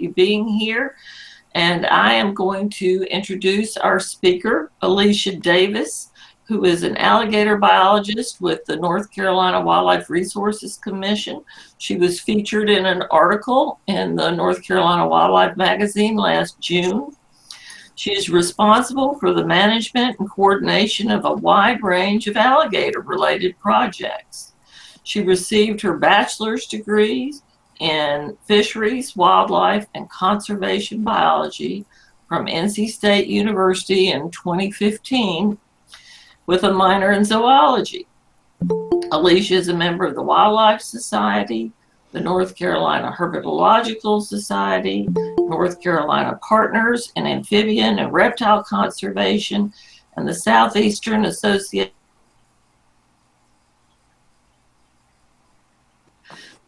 being here. And I am going to introduce our speaker, Alicia Davis, who is an alligator biologist with the North Carolina Wildlife Resources Commission. She was featured in an article in the North Carolina Wildlife magazine last June. She is responsible for the management and coordination of a wide range of alligator-related projects. She received her bachelor's degrees in Fisheries, Wildlife, and Conservation Biology from NC State University in 2015 with a minor in Zoology. Alicia is a member of the Wildlife Society, the North Carolina Herpetological Society, North Carolina Partners in Amphibian and Reptile Conservation, and the Southeastern Association.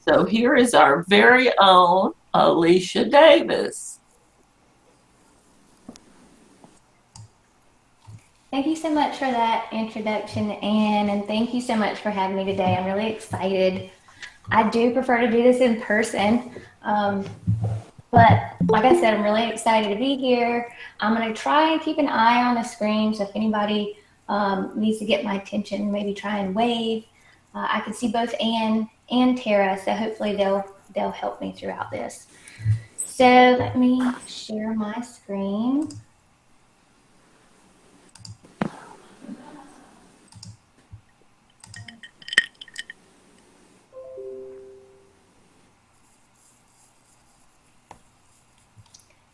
So here is our very own Alicia Davis. Thank you so much for that introduction, Anne, and thank you so much for having me today. I'm really excited. I do prefer to do this in person, but like I said, I'm really excited to be here. I'm going to try and keep an eye on the screen, so if anybody needs to get my attention, maybe try and wave. I can see both Anne and Tara, so hopefully they'll help me throughout this. So let me share my screen.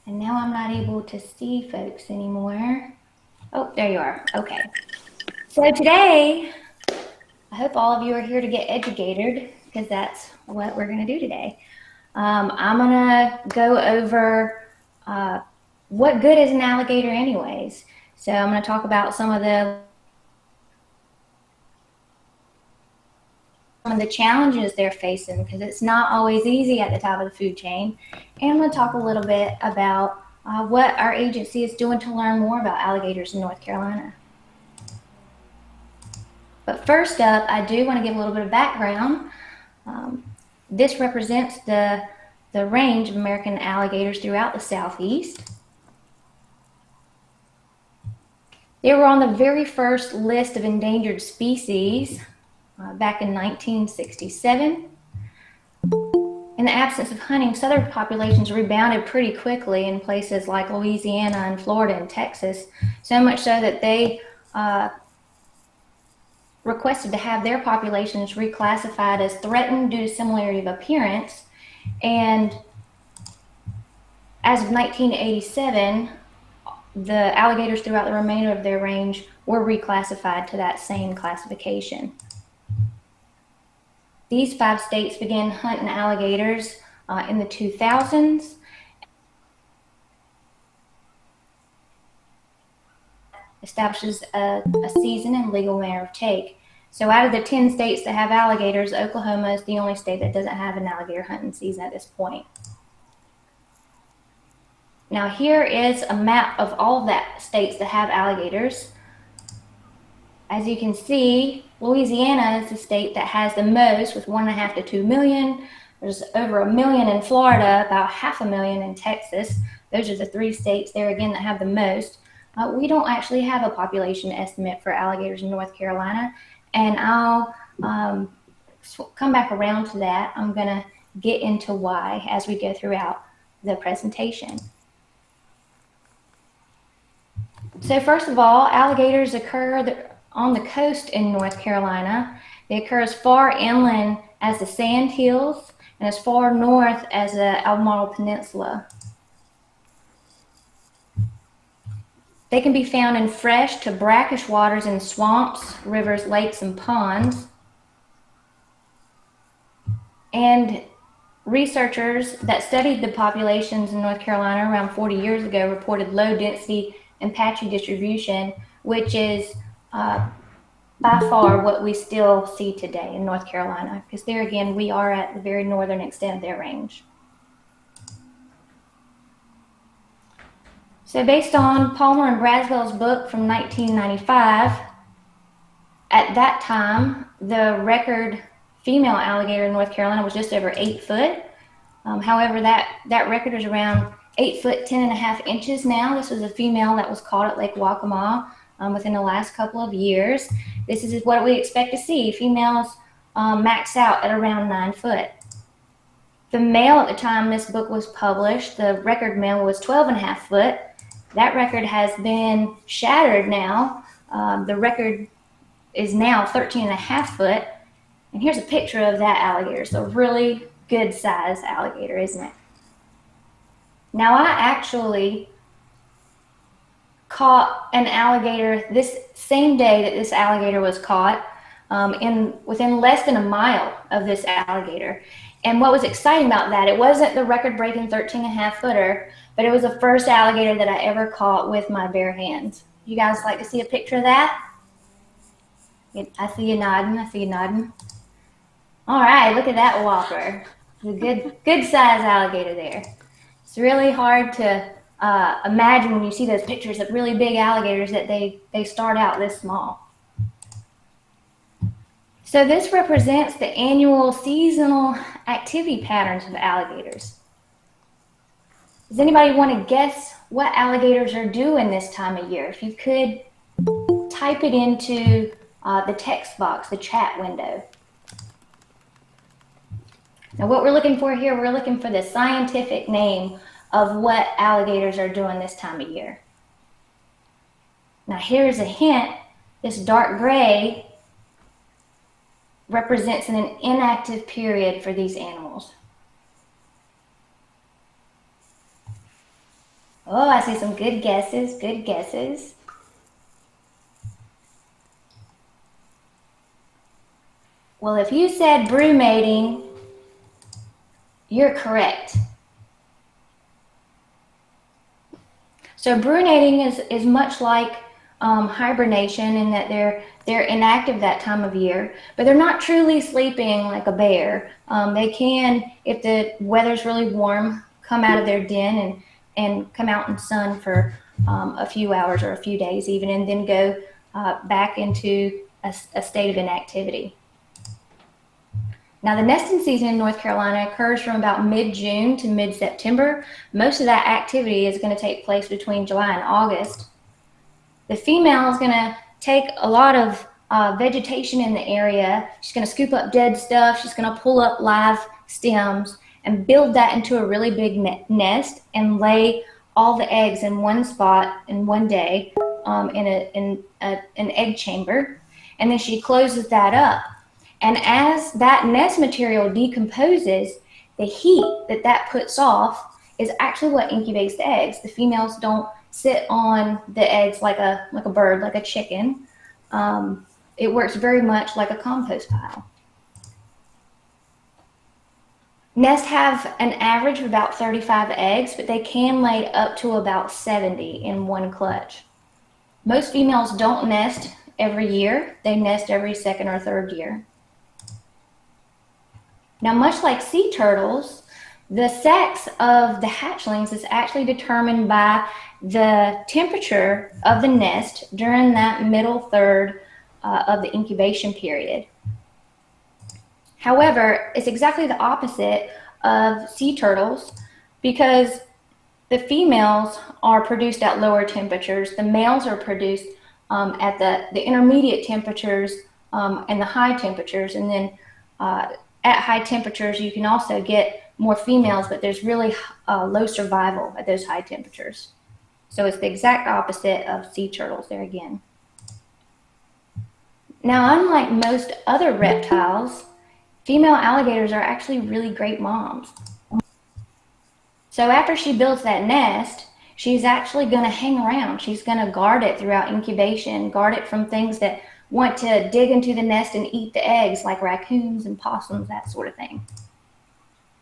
And now I'm not able to see folks anymore. Oh, there you are. Okay. So today, I hope all of you are here to get educated, because that's what we're going to do today. I'm going to go over what good is an alligator anyways. So I'm going to talk about some of the challenges they're facing, because it's not always easy at the top of the food chain. And I'm going to talk a little bit about what our agency is doing to learn more about alligators in North Carolina. But first up, I do want to give a little bit of background. This represents the range of American alligators throughout the Southeast. They were on the very first list of endangered species back in 1967. In the absence of hunting, southern populations rebounded pretty quickly in places like Louisiana and Florida and Texas, so much so that they requested to have their populations reclassified as threatened due to similarity of appearance. And as of 1987, the alligators throughout the remainder of their range were reclassified to that same classification. These 5 states began hunting alligators in the 2000s. Establishes a season and legal manner of take. So out of the 10 states that have alligators, Oklahoma is the only state that doesn't have an alligator hunting season at this point. Now here is a map of all of the states that have alligators. As you can see, Louisiana is the state that has the most, with 1.5 to 2 million. There's over 1 million in Florida, about 500,000 in Texas. Those are the 3 states there again that have the most. We don't actually have a population estimate for alligators in North Carolina, and I'll come back around to that. I'm going to get into why as we go throughout the presentation. So first of all, alligators occur on the coast in North Carolina. They occur as far inland as the Sand Hills and as far north as the Albemarle Peninsula. They can be found in fresh to brackish waters in swamps, rivers, lakes, and ponds. And researchers that studied the populations in North Carolina around 40 years ago reported low density and patchy distribution, which is by far what we still see today in North Carolina, because there again, we are at the very northern extent of their range. So based on Palmer and Braswell's book from 1995, at that time, the record female alligator in North Carolina was just over 8 foot. However, that record is around 8 foot 10.5 inches now. This was a female that was caught at Lake Waccamaw within the last couple of years. This is what we expect to see. Females max out at around 9 foot. The male at the time this book was published, the record male was 12.5 foot. That record has been shattered now. The record is now 13.5 foot. And here's a picture of that alligator. So really good size alligator, isn't it? Now I actually caught an alligator this same day that this alligator was caught, within less than a mile of this alligator. And what was exciting about that, it wasn't the record-breaking 13.5 footer, but it was the first alligator that I ever caught with my bare hands. You guys like to see a picture of that? I see you nodding. I see you nodding. All right, look at that whopper. It's a good size alligator there. It's really hard to imagine when you see those pictures of really big alligators that they start out this small. So this represents the annual seasonal activity patterns of alligators. Does anybody want to guess what alligators are doing this time of year? If you could type it into the text box, the chat window. Now what we're looking for here, we're looking for the scientific name of what alligators are doing this time of year. Now here's a hint. This dark gray represents an inactive period for these animals. Oh, I see some good guesses, good guesses. Well, if you said brumating, you're correct. So brunating is much like hibernation in that they're inactive that time of year, but they're not truly sleeping like a bear. They can, if the weather's really warm, come out of their den and come out in the sun for a few hours or a few days even, and then go back into a state of inactivity. Now the nesting season in North Carolina occurs from about mid-June to mid-September. Most of that activity is going to take place between July and August. The female is going to take a lot of vegetation in the area. She's going to scoop up dead stuff. She's going to pull up live stems and build that into a really big nest and lay all the eggs in one spot in one day in an egg chamber. And then she closes that up. And as that nest material decomposes, the heat that puts off is actually what incubates the eggs. The females don't sit on the eggs like a bird, like a chicken. It works very much like a compost pile. Nests have an average of about 35 eggs, but they can lay up to about 70 in one clutch. Most females don't nest every year. They nest every second or third year. Now, much like sea turtles, the sex of the hatchlings is actually determined by the temperature of the nest during that middle third of the incubation period. However, it's exactly the opposite of sea turtles because the females are produced at lower temperatures. The males are produced at the intermediate temperatures and the high temperatures. And then at high temperatures, you can also get more females, but there's really low survival at those high temperatures. So it's the exact opposite of sea turtles there again. Now, unlike most other reptiles, female alligators are actually really great moms. So after she builds that nest, she's actually going to hang around. She's going to guard it throughout incubation, guard it from things that want to dig into the nest and eat the eggs, like raccoons and possums, that sort of thing.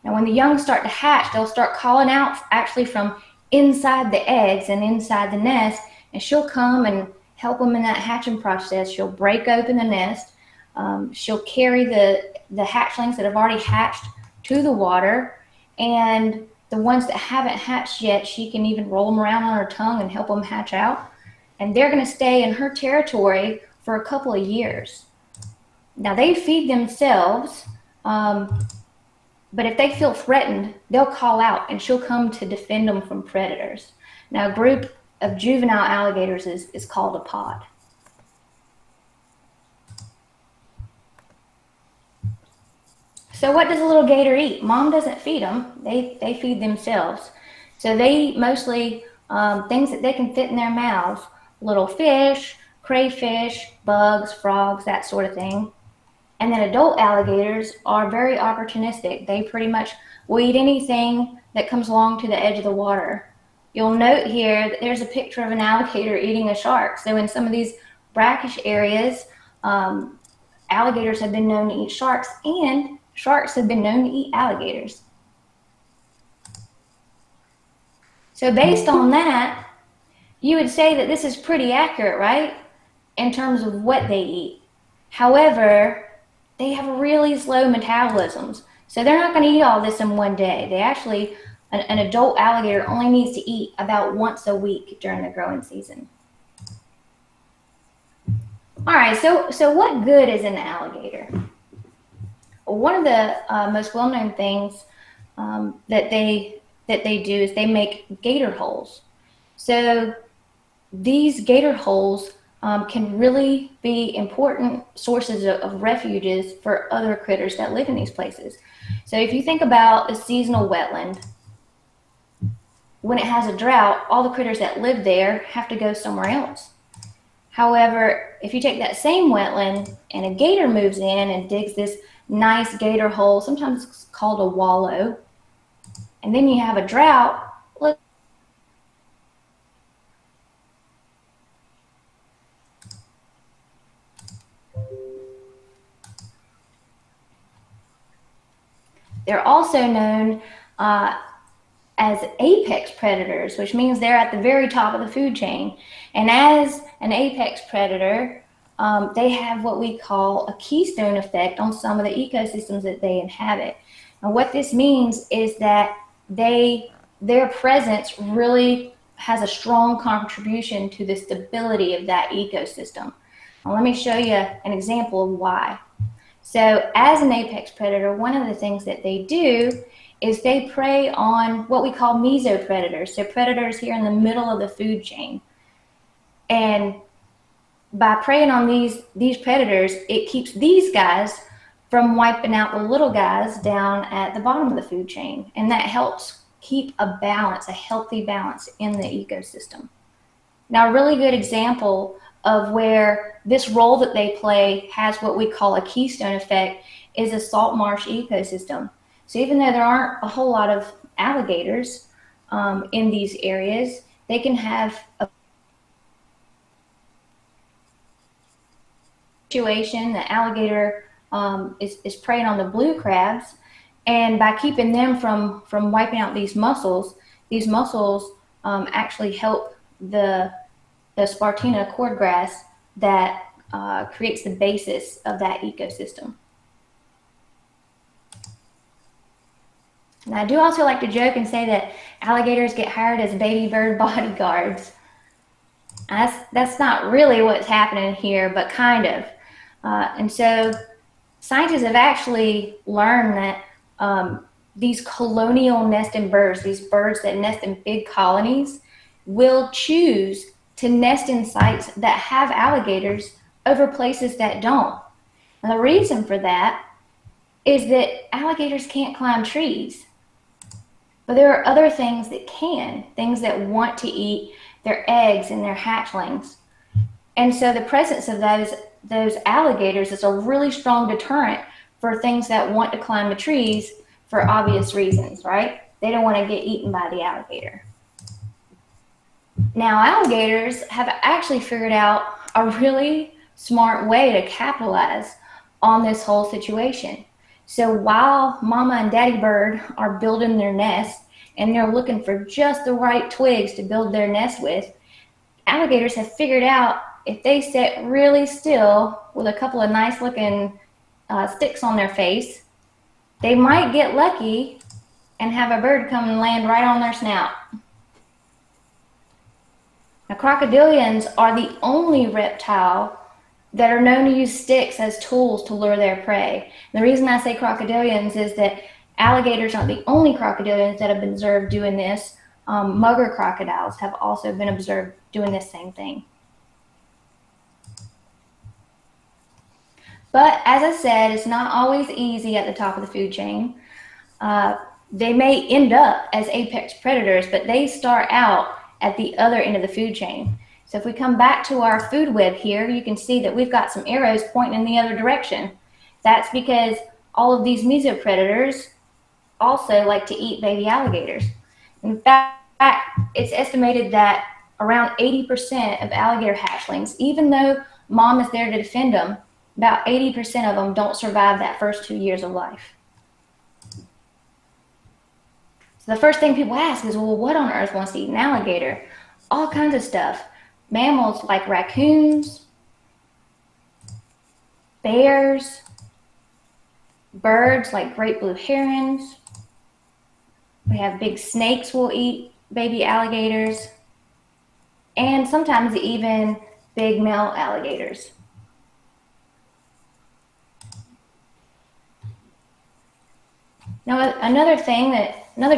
Now, when the young start to hatch, they'll start calling out actually from inside the eggs and inside the nest, and she'll come and help them in that hatching process. She'll break open the nest. She'll carry the hatchlings that have already hatched to the water, and the ones that haven't hatched yet, she can even roll them around on her tongue and help them hatch out. And they're going to stay in her territory for a couple of years. Now, they feed themselves But if they feel threatened, they'll call out and she'll come to defend them from predators. Now, a group of juvenile alligators is called a pod. So what does a little gator eat? Mom doesn't feed them. They feed themselves. So they eat mostly things that they can fit in their mouths. Little fish, crayfish, bugs, frogs, that sort of thing. And then adult alligators are very opportunistic. They pretty much will eat anything that comes along to the edge of the water. You'll note here that there's a picture of an alligator eating a shark. So in some of these brackish areas, alligators have been known to eat sharks, and sharks have been known to eat alligators. So based on that, you would say that this is pretty accurate, right? In terms of what they eat. However, they have really slow metabolisms. So they're not going to eat all this in one day. They actually, an adult alligator only needs to eat about once a week during the growing season. All right, so what good is an alligator? Well, one of the most well-known things that they do is they make gator holes. So these gator holes can really be important sources of refuges for other critters that live in these places. So if you think about a seasonal wetland, when it has a drought, all the critters that live there have to go somewhere else. However, if you take that same wetland and a gator moves in and digs this nice gator hole, sometimes it's called a wallow, and then you have a drought, they're also known as apex predators, which means they're at the very top of the food chain. And as an apex predator, they have what we call a keystone effect on some of the ecosystems that they inhabit. And what this means is that their presence really has a strong contribution to the stability of that ecosystem. Now, let me show you an example of why. So as an apex predator, one of the things that they do is they prey on what we call mesopredators, so predators here in the middle of the food chain. And by preying on these predators, it keeps these guys from wiping out the little guys down at the bottom of the food chain. And that helps keep a balance, a healthy balance in the ecosystem. Now, a really good example of where this role that they play has what we call a keystone effect is a salt marsh ecosystem. So even though there aren't a whole lot of alligators in these areas, they can have a situation. The alligator is preying on the blue crabs, and by keeping them from wiping out these mussels actually help the Spartina cordgrass that creates the basis of that ecosystem. Now, I do also like to joke and say that alligators get hired as baby bird bodyguards. That's not really what's happening here, but kind of. And so scientists have actually learned that these colonial nesting birds, these birds that nest in big colonies, will choose to nest in sites that have alligators over places that don't. And the reason for that is that alligators can't climb trees. But there are other things that can, things that want to eat their eggs and their hatchlings. And so the presence of those alligators is a really strong deterrent for things that want to climb the trees for obvious reasons, right? They don't want to get eaten by the alligator. Now, alligators have actually figured out a really smart way to capitalize on this whole situation. So while mama and daddy bird are building their nest and they're looking for just the right twigs to build their nest with, alligators have figured out if they sit really still with a couple of nice looking sticks on their face, they might get lucky and have a bird come and land right on their snout. Now, crocodilians are the only reptile that are known to use sticks as tools to lure their prey. And the reason I say crocodilians is that Alligators aren't the only crocodilians that have been observed doing this. Mugger crocodiles have also been observed doing this same thing. But as I said, it's not always easy at the top of the food chain. They may end up as apex predators, but they start out at the other end of the food chain. So if we come back to our food web here, you can see that we've got some arrows pointing in the other direction. That's because all of these mesopredators also like to eat baby alligators. In fact, it's estimated that around 80% of alligator hatchlings, even though mom is there to defend them, about 80% of them don't survive that first 2 years of life. So the first thing people ask is, well, what on earth wants to eat an alligator? All kinds of stuff. Mammals like raccoons, bears, birds like great blue herons. We have big snakes will eat baby alligators, and sometimes even big male alligators. Now, another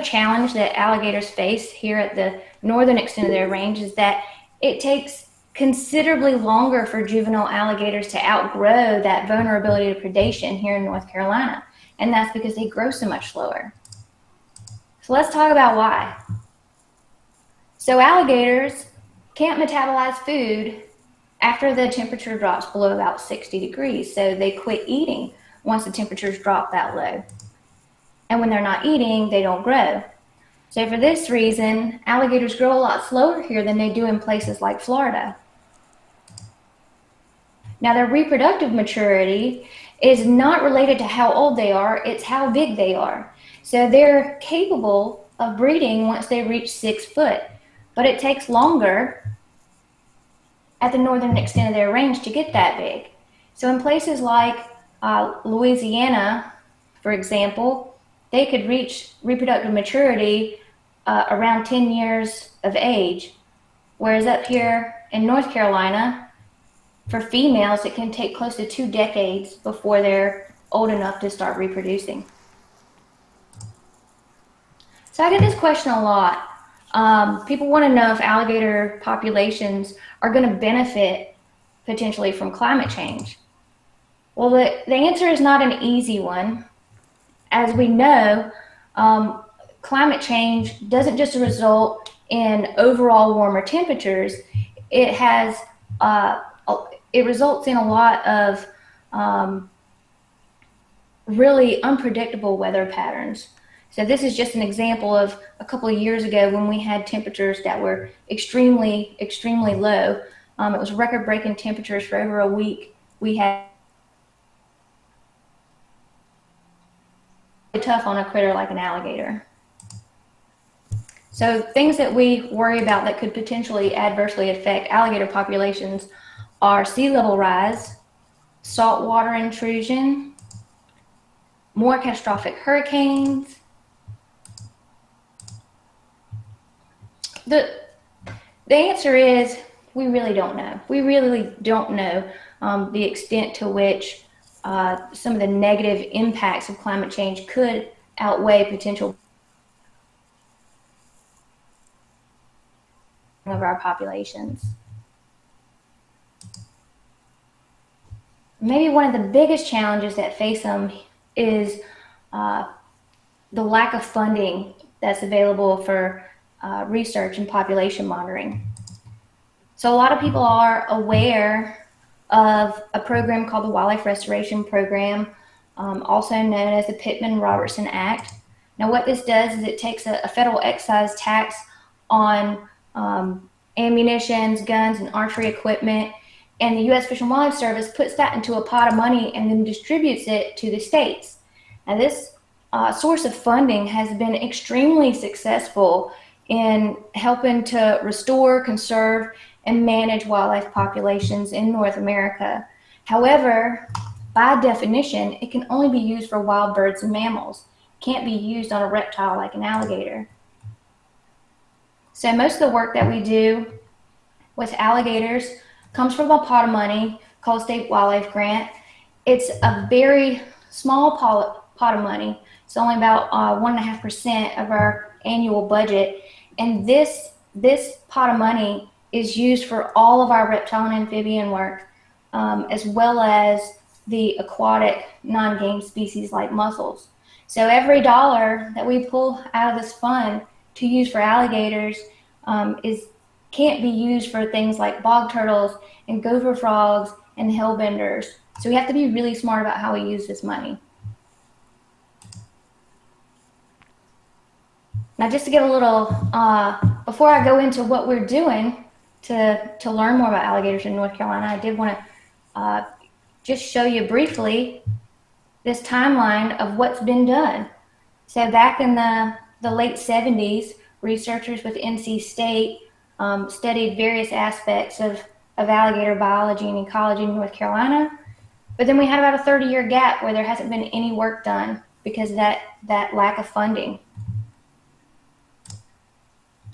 challenge that alligators face here at the northern extent of their range is that it takes considerably longer for juvenile alligators to outgrow that vulnerability to predation here in North Carolina, and that's because they grow so much slower. So let's talk about why. So alligators can't metabolize food after the temperature drops below about 60 degrees, so they quit eating once the temperatures drop that low. And when they're not eating, they don't grow. So for this reason, alligators grow a lot slower here than they do in places like Florida. Now, their reproductive maturity is not related to how old they are, it's how big they are. So they're capable of breeding once they reach 6 foot, but it takes longer at the northern extent of their range to get that big. So in places like Louisiana, for example, they could reach reproductive maturity around 10 years of age, whereas up here in North Carolina, for females, it can take close to 2 decades before they're old enough to start reproducing. So I get this question a lot. People want to know if alligator populations are going to benefit potentially from climate change. Well, the answer is not an easy one. As we know, climate change doesn't just result in overall warmer temperatures. It results in a lot of really unpredictable weather patterns. So this is just an example of a couple of years ago when we had temperatures that were extremely, extremely low. It was record-breaking temperatures for over a week. We had tough on a critter like an alligator. So things that we worry about that could potentially adversely affect alligator populations are sea level rise, saltwater intrusion, more catastrophic hurricanes. The answer is we really don't know. We really don't know the extent to which some of the negative impacts of climate change could outweigh potential of our populations. Maybe one of the biggest challenges that face them is the lack of funding that's available for research and population monitoring. So a lot of people are aware of a program called the Wildlife Restoration Program, also known as the Pittman-Robertson Act. Now what this does is it takes a federal excise tax on ammunitions, guns, and archery equipment, and the U.S. Fish and Wildlife Service puts that into a pot of money and then distributes it to the states. Now this source of funding has been extremely successful in helping to restore, conserve, and manage wildlife populations in North America. However, by definition, it can only be used for wild birds and mammals. It can't be used on a reptile like an alligator. So most of the work that we do with alligators comes from a pot of money called State Wildlife Grant. It's a very small pot of money. It's only about 1.5% of our annual budget. And this pot of money is used for all of our reptile and amphibian work, as well as the aquatic non-game species like mussels. So every dollar that we pull out of this fund to use for alligators can't be used for things like bog turtles and gopher frogs and hellbenders. So we have to be really smart about how we use this money. Now, just to get a little, before I go into what we're doing to learn more about alligators in North Carolina, I did want to just show you briefly this timeline of what's been done. So back in the late 70s, researchers with NC State studied various aspects of alligator biology and ecology in North Carolina. But then we had about a 30-year gap where there hasn't been any work done because of that lack of funding.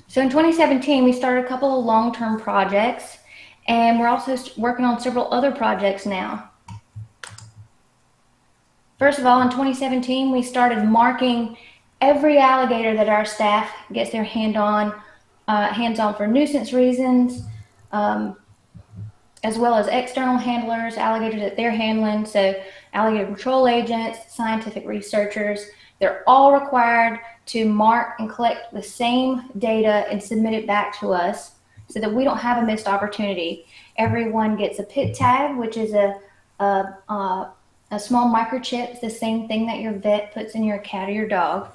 So in 2017, we started a couple of long-term projects, and we're also working on several other projects now. First of all, in 2017, we started marking every alligator that our staff gets their hands on for nuisance reasons, as well as external handlers, alligators that they're handling. So alligator control agents, scientific researchers, they're all required to mark and collect the same data and submit it back to us so that we don't have a missed opportunity. Everyone gets a pit tag, which is a small microchip. It's the same thing that your vet puts in your cat or your dog.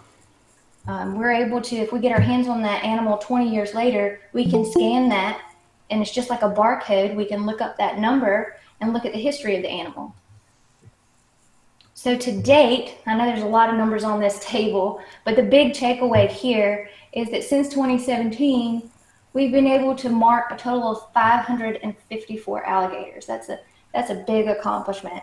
We're able to, if we get our hands on that animal 20 years later, we can scan that, and it's just like a barcode. We can look up that number and look at the history of the animal. So to date, I know there's a lot of numbers on this table, but the big takeaway here is that since 2017, we've been able to mark a total of 554 alligators. That's a big accomplishment.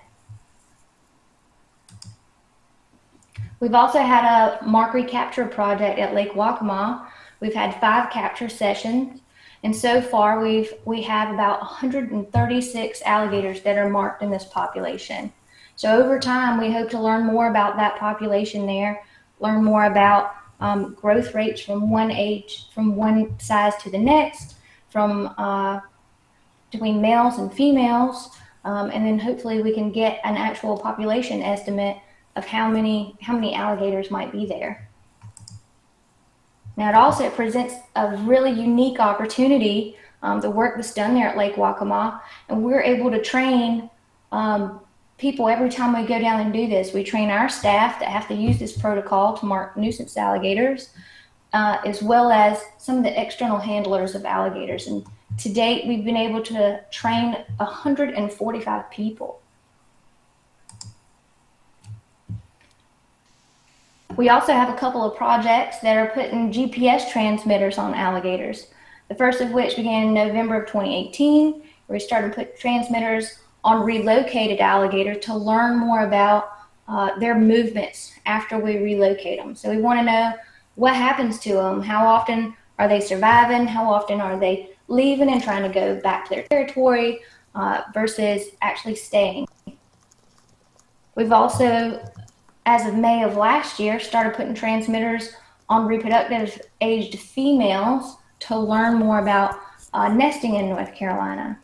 We've also had a mark recapture project at Lake Waccamaw. We've had 5 capture sessions, and so far we have about 136 alligators that are marked in this population. So over time, we hope to learn more about that population there, learn more about growth rates from one size to the next, from between males and females, and then hopefully we can get an actual population estimate of how many alligators might be there. Now, it also presents a really unique opportunity, the work that's done there at Lake Waccamaw, and we're able to train people every time we go down and do this. We train our staff that have to use this protocol to mark nuisance alligators, as well as some of the external handlers of alligators. And to date, we've been able to train 145 people. We also have a couple of projects that are putting GPS transmitters on alligators. The first of which began in November of 2018, where we started to put transmitters on relocated alligators to learn more about their movements after we relocate them. So we want to know what happens to them, how often are they surviving, how often are they leaving and trying to go back to their territory versus actually staying. We've also, as of May of last year, started putting transmitters on reproductive aged females to learn more about nesting in North Carolina.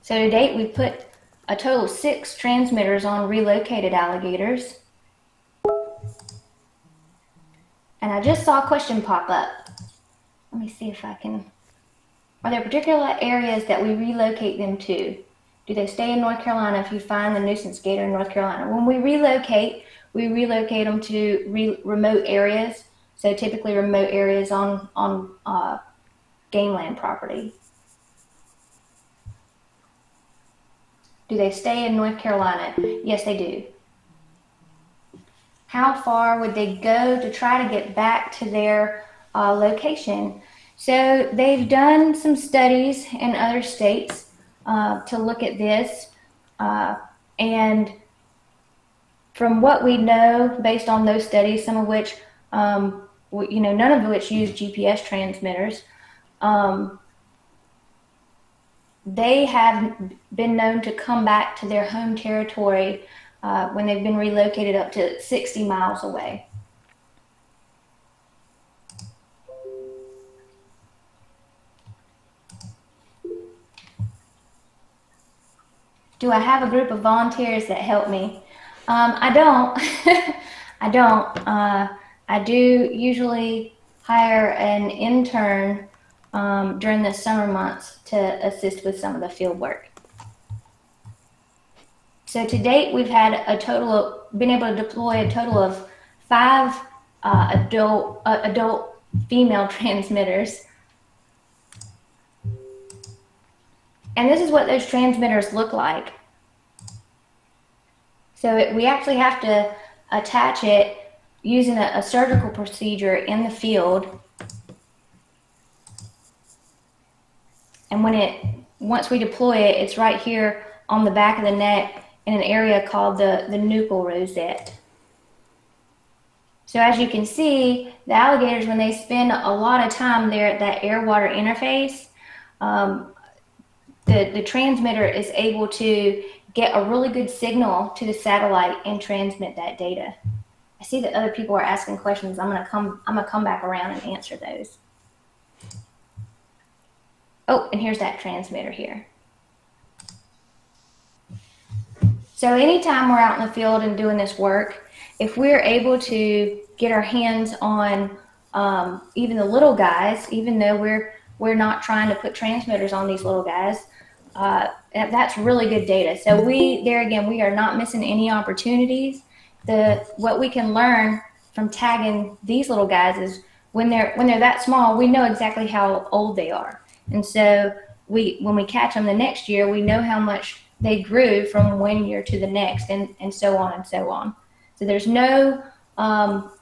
So to date, we've put a total of 6 transmitters on relocated alligators. And I just saw a question pop up. Let me see if I can. Are there particular areas that we relocate them to? Do they stay in North Carolina if you find the nuisance gator in North Carolina? When we relocate them to remote areas. So typically remote areas on game land property. Do they stay in North Carolina? Yes, they do. How far would they go to try to get back to their location? So they've done some studies in other states to look at this. And from what we know, based on those studies, some of which, none of which use GPS transmitters, they have been known to come back to their home territory when they've been relocated up to 60 miles away. Do I have a group of volunteers that help me? I don't. I don't. I do usually hire an intern during the summer months to assist with some of the field work. So to date, we've had been able to deploy a total of 5 adult female transmitters. And this is what those transmitters look like. So we actually have to attach it using a surgical procedure in the field. And once we deploy it, it's right here on the back of the neck in an area called the nuchal rosette. So as you can see, the alligators, when they spend a lot of time there at that air-water interface, the transmitter is able to get a really good signal to the satellite and transmit that data. I see that other people are asking questions. I'm gonna come back around and answer those. Oh, and here's that transmitter here. So anytime we're out in the field and doing this work, if we're able to get our hands on even the little guys, even though we're not trying to put transmitters on these little guys, that's really good data. So we are not missing any opportunities. What we can learn from tagging these little guys is when they're that small, we know exactly how old they are. And so when we catch them the next year, we know how much they grew from one year to the next, and so on and so on. So there's no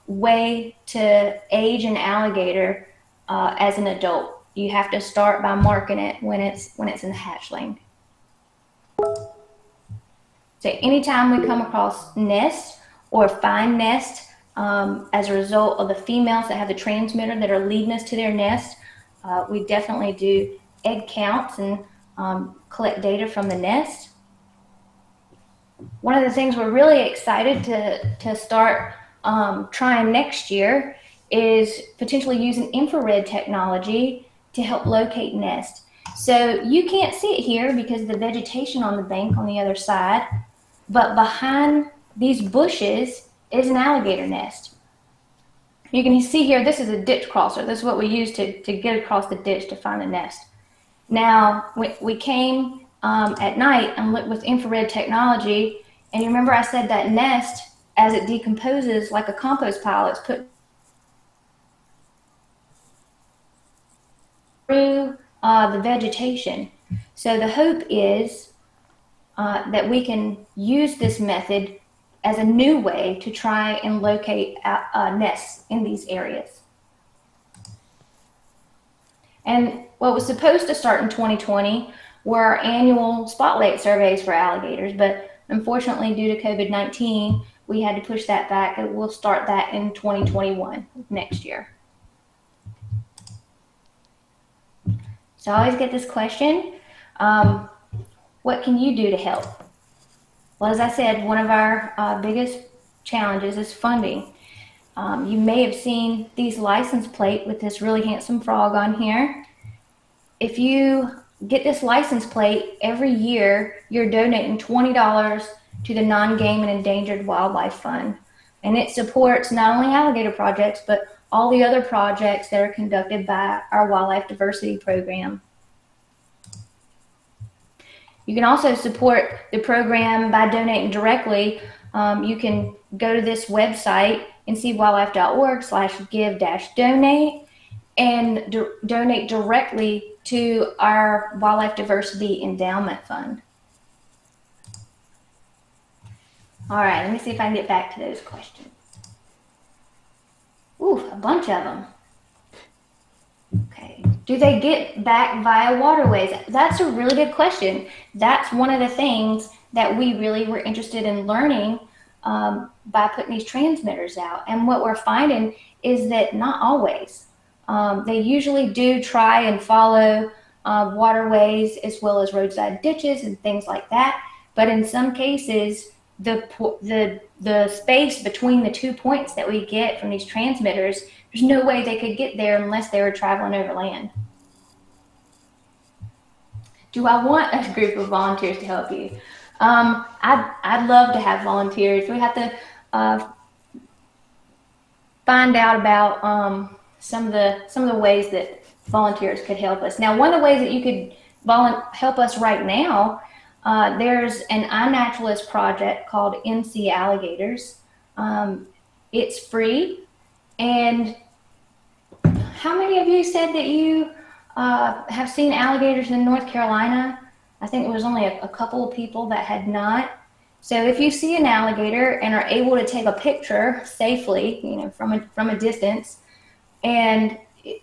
way to age an alligator as an adult. You have to start by marking it when it's in the hatchling. So anytime we come across nests or fine nests as a result of the females that have the transmitter that are leading us to their nest, we definitely do egg counts and collect data from the nest. One of the things we're really excited to start trying next year is potentially using infrared technology to help locate nests. So you can't see it here because of the vegetation on the bank on the other side, but behind these bushes is an alligator nest. You can see here, this is a ditch crosser. This is what we use to get across the ditch to find the nest. Now, we came at night and looked with infrared technology, and you remember I said that nest, as it decomposes like a compost pile, it's put through the vegetation. So the hope is that we can use this method as a new way to try and locate nests in these areas. And what was supposed to start in 2020 were our annual spotlight surveys for alligators, but unfortunately due to COVID-19, we had to push that back, and we'll start that in 2021, next year. So I always get this question, what can you do to help? Well, as I said, one of our biggest challenges is funding. You may have seen these license plate with this really handsome frog on here. If you get this license plate, every year you're donating $20 to the Non-Game and Endangered Wildlife Fund. And it supports not only alligator projects, but all the other projects that are conducted by our wildlife diversity program. You can also support the program by donating directly. You can go to this website, ncwildlife.org/give-donate, and donate directly to our Wildlife Diversity Endowment Fund. All right, let me see if I can get back to those questions. Ooh, a bunch of them. Okay, do they get back via waterways? That's a really good question. That's one of the things that we really were interested in learning by putting these transmitters out. And what we're finding is that not always. They usually do try and follow waterways as well as roadside ditches and things like that. But in some cases, the space between the 2 points that we get from these transmitters, there's no way they could get there unless they were traveling over land. Do I want a group of volunteers to help you? I'd love to have volunteers. We have to find out about some of the ways that volunteers could help us. Now, one of the ways that you could help us right now, there's an iNaturalist project called NC Alligators. It's free. And how many of you said that you have seen alligators in North Carolina? I think it was only a couple of people that had not. So if you see an alligator and are able to take a picture safely, from a distance, and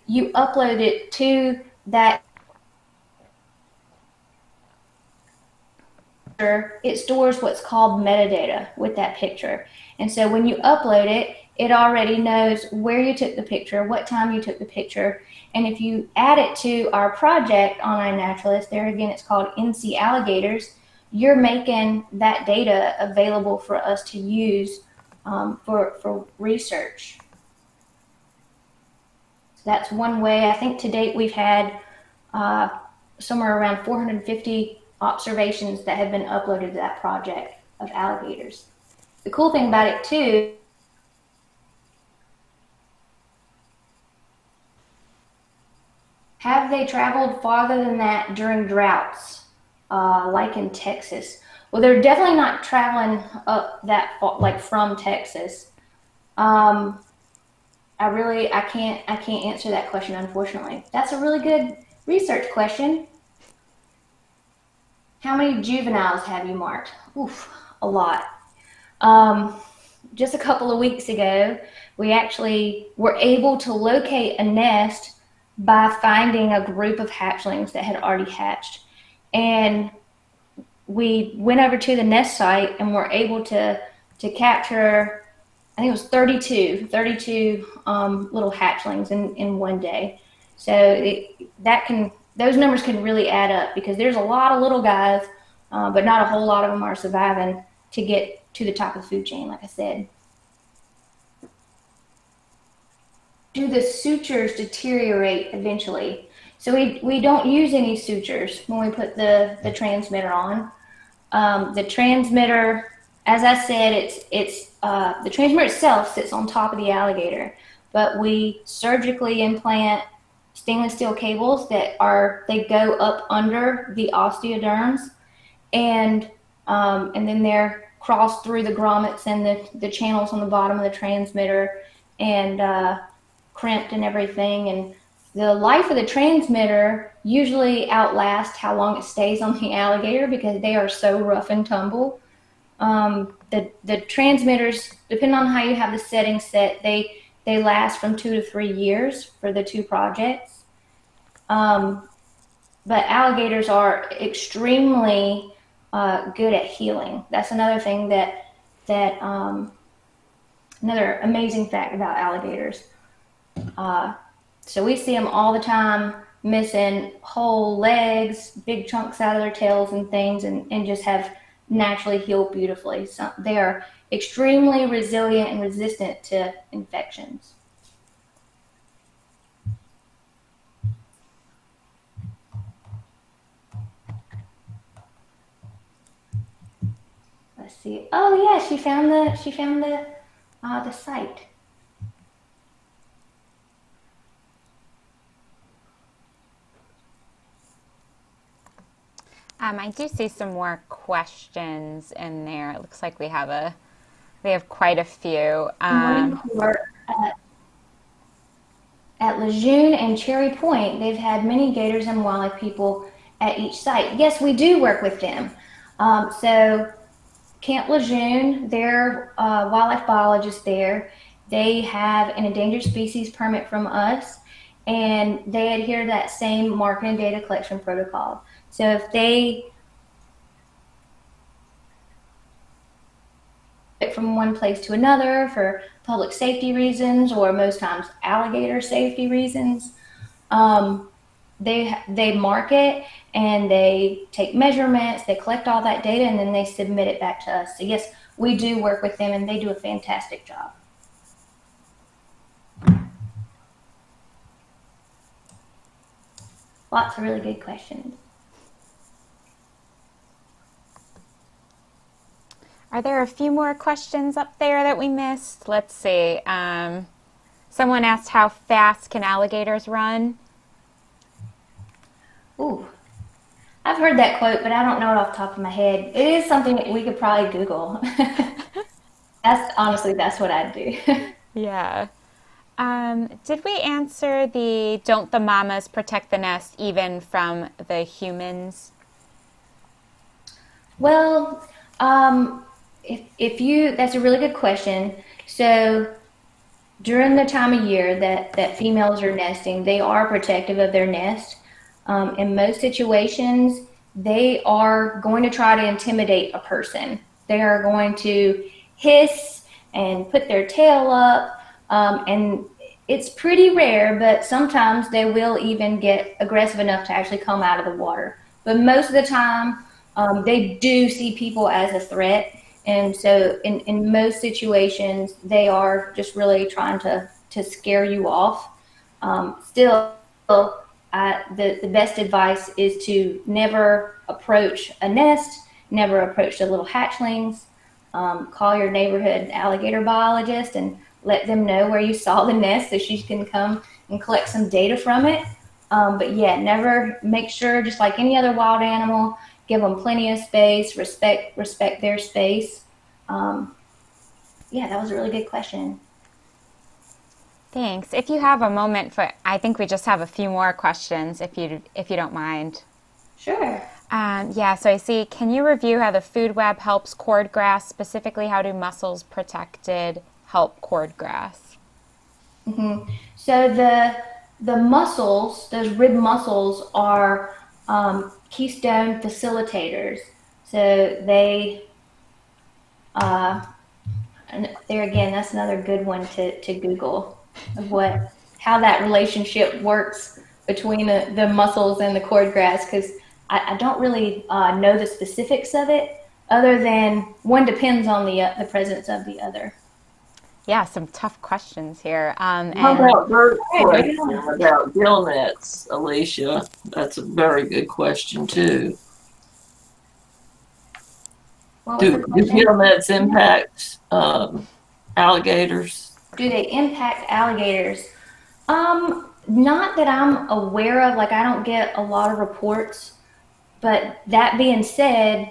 you upload it to that, it stores what's called metadata with that picture. And so when you upload it, it already knows where you took the picture, what time you took the picture. And if you add it to our project on iNaturalist, there again, it's called NC Alligators, you're making that data available for us to use for research. So that's one way. I think to date we've had somewhere around 450 observations that have been uploaded to that project of alligators. The cool thing about it too, have they traveled farther than that during droughts, like in Texas? Well, they're definitely not traveling up that far, like from Texas. I can't answer that question, unfortunately. That's a really good research question. How many juveniles have you marked? Oof, a lot. Just a couple of weeks ago, we actually were able to locate a nest by finding a group of hatchlings that had already hatched. And we went over to the nest site and were able to capture, I think it was 32 little hatchlings in one day. So those numbers can really add up because there's a lot of little guys, but not a whole lot of them are surviving to get to the top of the food chain, like I said. Do the sutures deteriorate eventually? So we don't use any sutures when we put the transmitter on. The transmitter, as I said, it's the transmitter itself sits on top of the alligator, but we surgically implant stainless steel cables that go up under the osteoderms, and then they're crossed through the grommets and the channels on the bottom of the transmitter, and crimped and everything. And the life of the transmitter usually outlasts how long it stays on the alligator because they are so rough and tumble. The transmitters, depending on how you have the settings set, they last from 2 to 3 years for the two projects. But alligators are extremely good at healing. That's another thing that another amazing fact about alligators. So we see them all the time missing whole legs, big chunks out of their tails and things, and just have naturally healed beautifully. So they are extremely resilient and resistant to infections. Let's see. Oh yeah, she found the site. I do see some more questions in there. It looks like we have quite a few. At Lejeune and Cherry Point, they've had many gators and wildlife people at each site. Yes, we do work with them. So Camp Lejeune, they're wildlife biologists there. They have an endangered species permit from us, and they adhere to that same marking and data collection protocol. So if they from one place to another for public safety reasons, or most times alligator safety reasons, they mark it and they take measurements, they collect all that data, and then they submit it back to us. So yes, we do work with them, and they do a fantastic job. Lots of really good questions. Are there a few more questions up there that we missed? Let's see. Someone asked, how fast can alligators run? Ooh, I've heard that quote, but I don't know it off the top of my head. It is something that we could probably Google. That's what I'd do. Yeah. Did we answer the don't the mamas protect the nest even from the humans? Well, that's a really good question. So during the time of year that females are nesting, they are protective of their nest. In most situations, they are going to try to intimidate a person. They are going to hiss and put their tail up. And it's pretty rare, but sometimes they will even get aggressive enough to actually come out of the water. But most of the time, they do see people as a threat. And so in most situations, they are just really trying to scare you off. Still, the best advice is to never approach a nest, never approach the little hatchlings. Call your neighborhood alligator biologist and let them know where you saw the nest so she can come and collect some data from it. But yeah, never, make sure, just like any other wild animal, give them plenty of space, respect their space. Yeah, that was a really good question. Thanks. If you have a moment I think we just have a few more questions if you don't mind. Sure. Yeah, so I see, can you review how the food web helps cordgrass? Specifically, how do mussels protected help cordgrass? Mm-hmm. So the mussels, those rib mussels, are keystone facilitators. So they, and there again, that's another good one to Google of how that relationship works between the mussels and the cordgrass, because I don't really know the specifics of it, other than one depends on the presence of the other. Yeah, some tough questions here. How about bird question about gill nets, Alicia? That's a very good question too. Do gill nets impact alligators? Do they impact alligators? Not that I'm aware of. Like, I don't get a lot of reports. But that being said,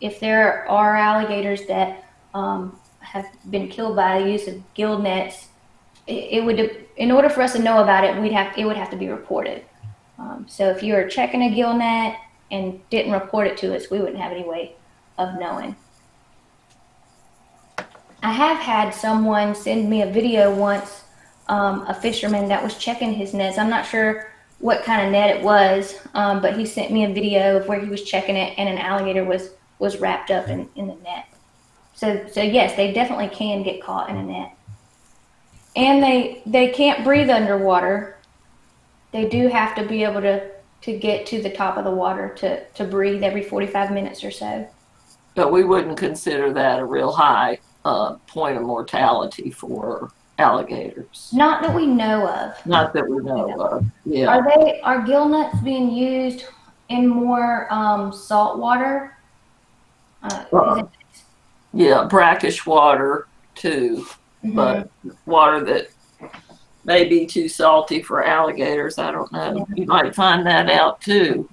if there are alligators that have been killed by the use of gill nets, it would, in order for us to know about it, it would have to be reported. So if you were checking a gill net and didn't report it to us, we wouldn't have any way of knowing. I have had someone send me a video once, a fisherman that was checking his nets. I'm not sure what kind of net it was, but he sent me a video of where he was checking it, and an alligator was wrapped up in the net. So yes, they definitely can get caught in a net. And they can't breathe underwater. They do have to be able to get to the top of the water to breathe every 45 minutes or so. But we wouldn't consider that a real high point of mortality for alligators. Not that we know of. Not that we know of. Yeah. Are gill nets being used in more salt water? Yeah, brackish water too, but water that may be too salty for alligators. I don't know. You might find that out too.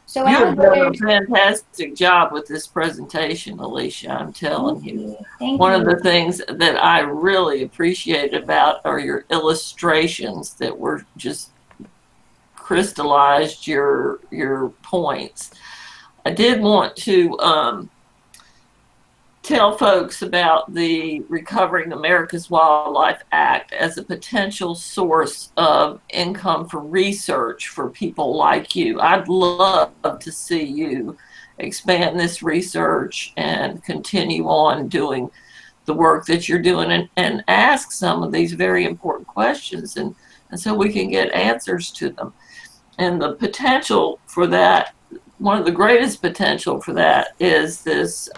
So you've done a fantastic job with this presentation, Alicia. I'm telling you. One of the things that I really appreciate about are your illustrations that were just crystallized your points. I did want to tell folks about the Recovering America's Wildlife Act as a potential source of income for research for people like you. I'd love to see you expand this research and continue on doing the work that you're doing and ask some of these very important questions, and so we can get answers to them. And the potential for that, one of the greatest potential for that is this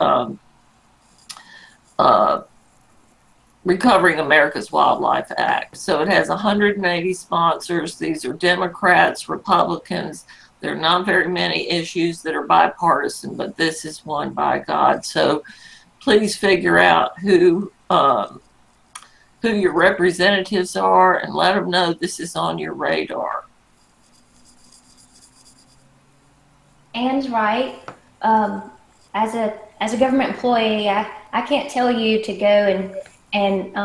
Recovering America's Wildlife Act. So it has 180 sponsors. These are Democrats, Republicans. There are not very many issues that are bipartisan, but this is one, by God. So please figure out who your representatives are and let them know this is on your radar. Anne's right. As a government employee, I can't tell you to go and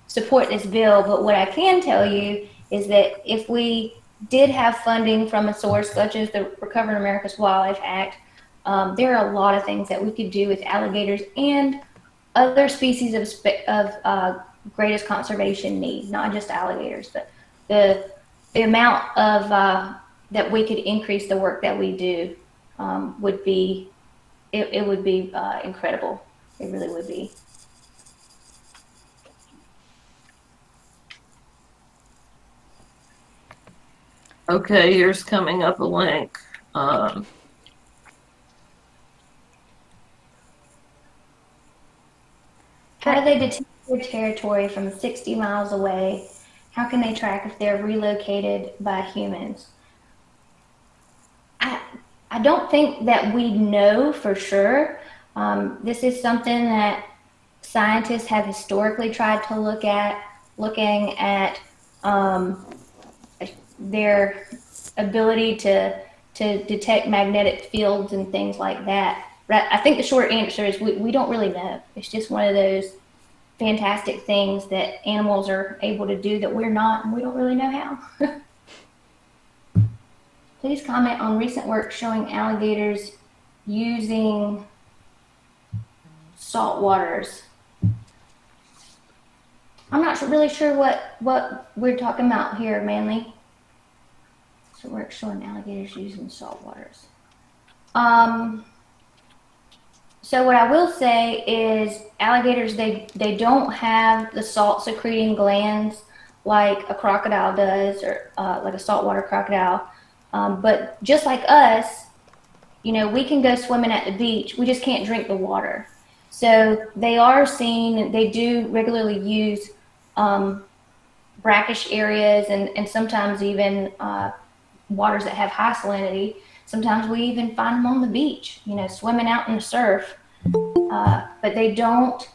support this bill, but what I can tell you is that if we did have funding from a source such as the Recovering America's Wildlife Act, there are a lot of things that we could do with alligators and other species of greatest conservation need, not just alligators, but the amount of that we could increase the work that we do would be incredible. It really would be. Okay, here's coming up a link. How do they detect their territory from 60 miles away? How can they track if they're relocated by humans? I don't think that we know for sure. This is something that scientists have historically tried to look at, looking at their ability to detect magnetic fields and things like that. I think the short answer is we don't really know. It's just one of those fantastic things that animals are able to do that we're not, and we don't really know how. Please comment on recent work showing alligators using salt waters. I'm not really sure what we're talking about here, Manly. So work showing alligators using salt waters. So what I will say is alligators, they don't have the salt secreting glands like a crocodile does, or like a saltwater crocodile. But just like us, you know, we can go swimming at the beach. We just can't drink the water. So they are seen, they do regularly use brackish areas and sometimes even waters that have high salinity. Sometimes we even find them on the beach, you know, swimming out in the surf. But they don't,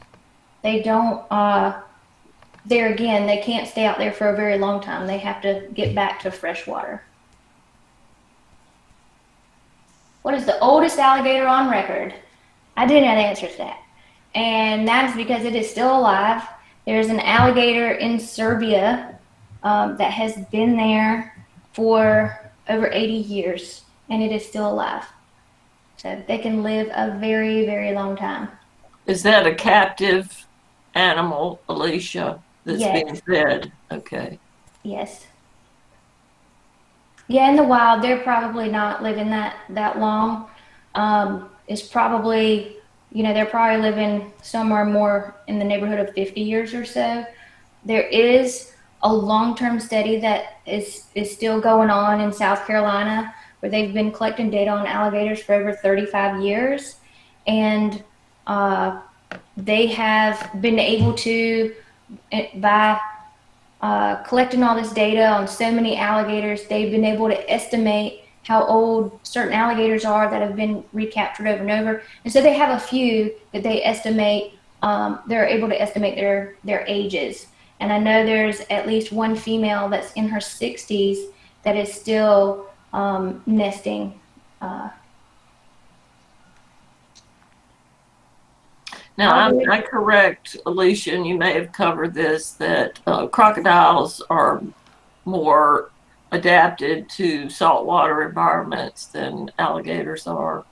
there again, they can't stay out there for a very long time. They have to get back to fresh water. What is the oldest alligator on record? I didn't know the answer to that. And that is because it is still alive. There's an alligator in Serbia that has been there for over 80 years, and it is still alive. So they can live a very, very long time. Is that a captive animal, Alicia, that's being fed? Okay. Yes. Yeah, in the wild, they're probably not living that long. It's probably, you know, they're probably living somewhere more in the neighborhood of 50 years or so. There is a long-term study that is still going on in South Carolina where they've been collecting data on alligators for over 35 years. And they have been able to, by collecting all this data on so many alligators, they've been able to estimate how old certain alligators are that have been recaptured over and over. And so they have a few that they estimate, they're able to estimate their ages. And I know there's at least one female that's in her 60s that is still nesting. Now, I'm correct, Alicia, and you may have covered this, that crocodiles are more adapted to saltwater environments than alligators are.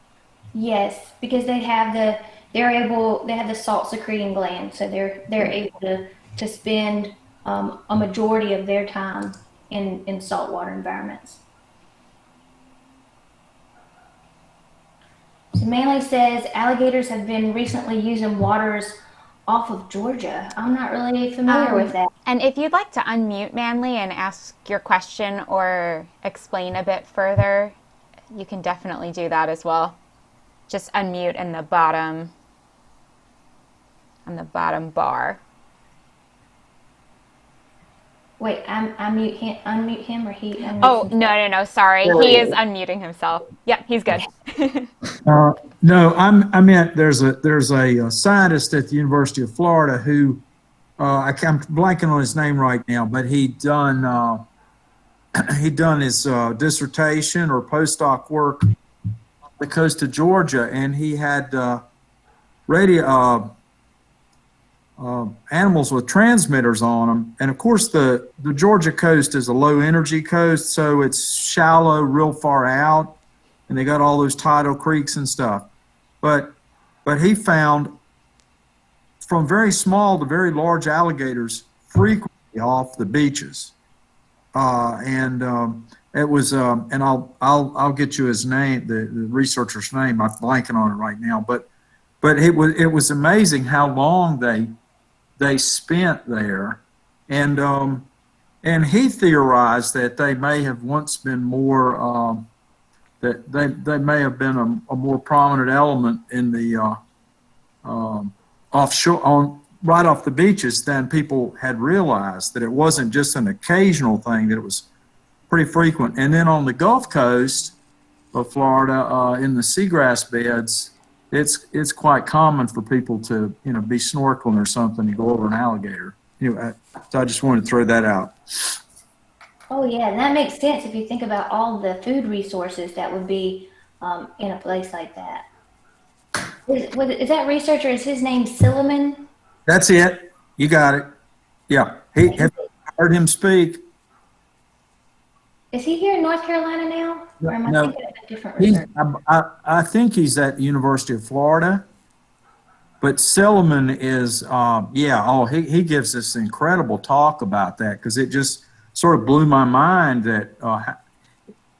Yes, because they have the salt secreting gland, so they're able to spend a majority of their time in saltwater environments. So Manley says alligators have been recently using waters off of Georgia. I'm not really familiar with that. And if you'd like to unmute Manly and ask your question or explain a bit further, you can definitely do that as well. Just unmute in the bottom, on the bottom bar. Wait, unmute him or he unmutes Oh, himself? no, sorry. He is unmuting himself. Yep, he's good. No, I meant there's a scientist at the University of Florida who I'm blanking on his name right now, but he'd done his dissertation or postdoc work on the coast of Georgia, and he had radio animals with transmitters on them. And of course, the Georgia coast is a low energy coast, so it's shallow, real far out, and they got all those tidal creeks and stuff. But he found from very small to very large alligators frequently off the beaches. It was, and I'll get you his name, the researcher's name. I'm blanking on it right now, but it was amazing how long they spent there, and he theorized that they may have once been more that they may have been a more prominent element in the offshore right off the beaches than people had realized, that it wasn't just an occasional thing, that it was pretty frequent. And then on the Gulf Coast of Florida, in the seagrass beds, it's quite common for people to be snorkeling or something to go over an alligator. So I just wanted to throw that out. Oh yeah, and that makes sense if you think about all the food resources that would be in a place like that. Is that researcher, is his name Silliman? That's it. You got it. Yeah. Have you heard him speak? Is he here in North Carolina now? Or am I No. thinking of a different researcher? I think he's at the University of Florida. But Silliman is, he gives this incredible talk about that, because it just sort of blew my mind that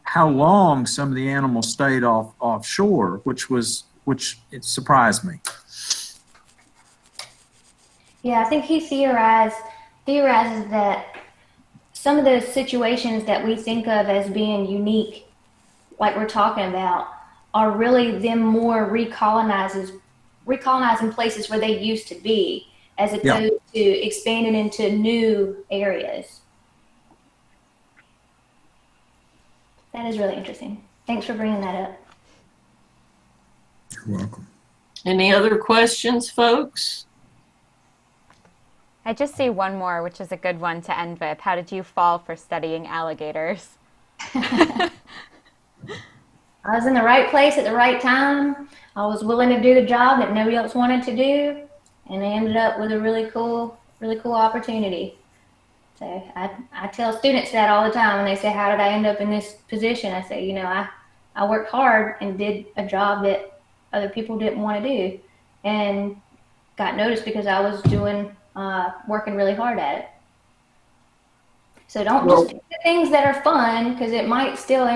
how long some of the animals stayed offshore, which it surprised me. Yeah, I think he theorizes that some of those situations that we think of as being unique, like we're talking about, are really them more recolonizing places where they used to be, as opposed to expanding into new areas. That is really interesting. Thanks for bringing that up. You're welcome. Any other questions, folks? I just see one more, which is a good one to end with. How did you fall for studying alligators? I was in the right place at the right time. I was willing to do the job that nobody else wanted to do, and I ended up with a really cool opportunity. So I tell students that all the time when they say, how did I end up in this position? I say, I worked hard and did a job that other people didn't want to do, and got noticed because I was working really hard at it. So don't just do the things that are fun, because it might still